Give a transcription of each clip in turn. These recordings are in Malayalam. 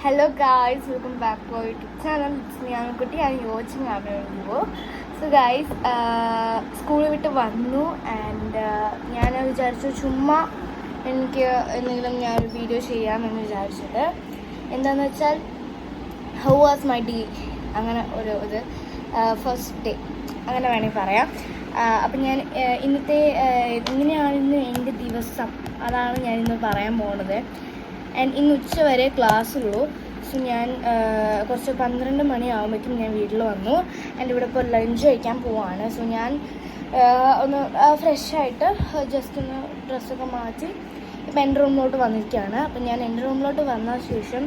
Hello guys, welcome back to our YouTube channel. It's me Ankuti. I'm watching our video. So guys, school വിട്ട് വന്നു ആൻഡ് ഞാൻ വിചാരിച്ചു ചുമ്മാ എനിക്ക് എന്തെങ്കിലും ഞാനൊരു വീഡിയോ ചെയ്യാമെന്ന് വിചാരിച്ചത്. എന്താണെന്ന് വെച്ചാൽ ഹൗ വാസ് മൈ ഡേ, അങ്ങനെ ഒരു ഇത് ഫസ്റ്റ് ഡേ അങ്ങനെ വേണമെങ്കിൽ പറയാം. അപ്പം ഞാൻ ഇന്നത്തെ എങ്ങനെയാണിന്ന് എൻ്റെ ദിവസം അതാണ് ഞാനിന്ന് പറയാൻ പോകുന്നത്. ആൻഡ് ഇന്ന് ഉച്ച വരെ ക്ലാസ്സുള്ളൂ. സോ ഞാൻ കുറച്ച് 12 മണിയാകുമ്പോഴേക്കും ഞാൻ വീട്ടിൽ വന്നു. ആൻഡ് ഇവിടെ ഇപ്പോൾ ലഞ്ച് കഴിക്കാൻ പോവാണ്. സോ ഞാൻ ഒന്ന് ഫ്രഷായിട്ട് ജസ്റ്റ് ഒന്ന് ഡ്രസ്സൊക്കെ മാറ്റി ഇപ്പം എൻ്റെ റൂമിലോട്ട് വന്നിരിക്കുകയാണ്. അപ്പം ഞാൻ എൻ്റെ റൂമിലോട്ട് വന്ന ശേഷം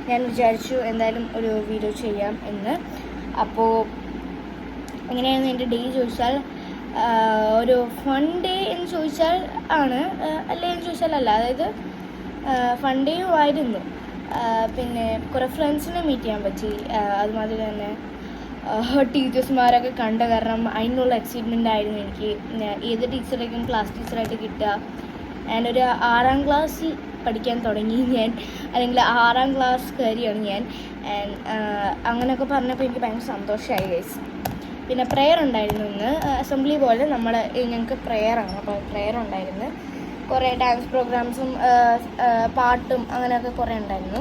ഞാൻ വിചാരിച്ചു എന്തായാലും ഒരു വീഡിയോ ചെയ്യാം എന്ന്. അപ്പോൾ എങ്ങനെയാണ് എൻ്റെ ഡേ ചോദിച്ചാൽ ഒരു ഫൺ ഡേ എന്ന് ചോദിച്ചാൽ ആണ്, അല്ലേ എന്ന് ചോദിച്ചാൽ അല്ല. അതായത് ഫൺ ഡേയും ആയിരുന്നു. പിന്നെ കുറേ ഫ്രണ്ട്സിനെ മീറ്റ് ചെയ്യാൻ പറ്റി. അതുമാതിരി തന്നെ ടീച്ചേഴ്സ്മാരൊക്കെ കണ്ട കാരണം അതിനുള്ള എക്സൈറ്റ്മെൻ്റ് ആയിരുന്നു എനിക്ക്. ഏത് ടീച്ചറായിരിക്കും ക്ലാസ് ടീച്ചറായിട്ട് കിട്ടുക. ഞാനൊരു 6ാം ക്ലാസ്സിൽ പഠിക്കാൻ തുടങ്ങി ഞാൻ, അല്ലെങ്കിൽ 6ാം ക്ലാസ് കയറിയാണ് ഞാൻ. ആൻഡ് അങ്ങനെയൊക്കെ പറഞ്ഞപ്പോൾ എനിക്ക് ഭയങ്കര സന്തോഷമായി ഗൈസ്. പിന്നെ പ്രെയർ ഉണ്ടായിരുന്നു ഇന്ന്. അസംബ്ലി പോലെ ഞങ്ങൾക്ക് പ്രെയറാണ്. അപ്പോൾ പ്രെയർ ഉണ്ടായിരുന്നു. കുറേ ഡാൻസ് പ്രോഗ്രാംസും പാട്ടും അങ്ങനെയൊക്കെ കുറേ ഉണ്ടായിരുന്നു.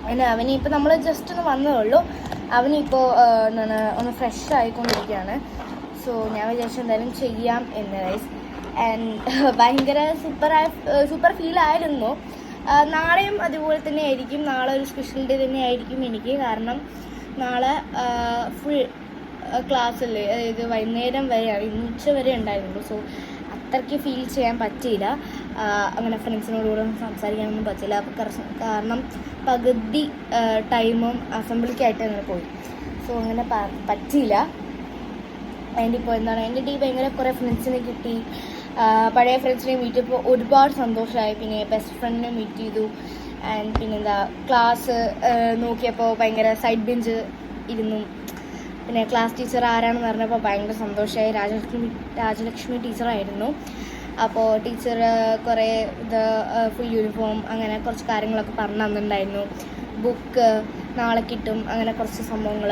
പിന്നെ അവനിപ്പോൾ നമ്മൾ ജസ്റ്റ് ഒന്ന് വന്നതേ ഉള്ളൂ. അവനിപ്പോൾ എന്താണ് ഒന്ന് ഫ്രഷ് ആയിക്കൊണ്ടിരിക്കുകയാണ്. സോ ഞാൻ വിചാരിച്ചു എന്തായാലും ചെയ്യാം എന്ന് ഗൈസ്. ആൻഡ് ഭയങ്കര സൂപ്പർ ഫീലായിരുന്നു. നാളെയും അതുപോലെ തന്നെ ആയിരിക്കും. നാളെ ഒരു സ്പെഷ്യൽ ഡേ തന്നെ ആയിരിക്കും എനിക്ക്. കാരണം നാളെ ഫുൾ ക്ലാസ്സിൽ, അതായത് വൈകുന്നേരം വരെയാണ്. ഇന്ന് ഉച്ച വരെ ഉണ്ടായിരുന്നുള്ളൂ. സോ അത്രയ്ക്ക് ഫീൽ ചെയ്യാൻ പറ്റിയില്ല. അങ്ങനെ ഫ്രണ്ട്സിനോടുകൂടെ സംസാരിക്കാനൊന്നും പറ്റില്ല. കാരണം പകുതി ടൈമും അസംബ്ലിക്കായിട്ട് അങ്ങനെ പോയി. സോ അങ്ങനെ പറ്റിയില്ല. അതിൻ്റെ ഇപ്പോൾ എന്താണ് എൻ്റെ ഡേ ഭയങ്കര കുറേ ഫ്രണ്ട്സിനെ കിട്ടി. പഴയ ഫ്രണ്ട്സിനെ മീറ്റ് ചെയ്തപ്പോൾ ഒരുപാട് സന്തോഷമായി. പിന്നെ ബെസ്റ്റ് ഫ്രണ്ടിനെ മീറ്റ് ചെയ്തു. ആൻഡ് പിന്നെന്താ ക്ലാസ് നോക്കിയപ്പോൾ ഭയങ്കര സൈഡ് ബെഞ്ച് ഇരുന്നു. പിന്നെ ക്ലാസ് ടീച്ചർ ആരാണെന്ന് പറഞ്ഞപ്പോൾ ഭയങ്കര സന്തോഷമായി. രാജലക്ഷ്മി ടീച്ചറായിരുന്നു. അപ്പോൾ ടീച്ചർ കുറേ ഫുൾ യൂണിഫോം അങ്ങനെ കുറച്ച് കാര്യങ്ങളൊക്കെ പറഞ്ഞു തന്നിട്ടുണ്ടായിരുന്നു. ബുക്ക് നാളെ കിട്ടും, അങ്ങനെ കുറച്ച് സംഭവങ്ങൾ.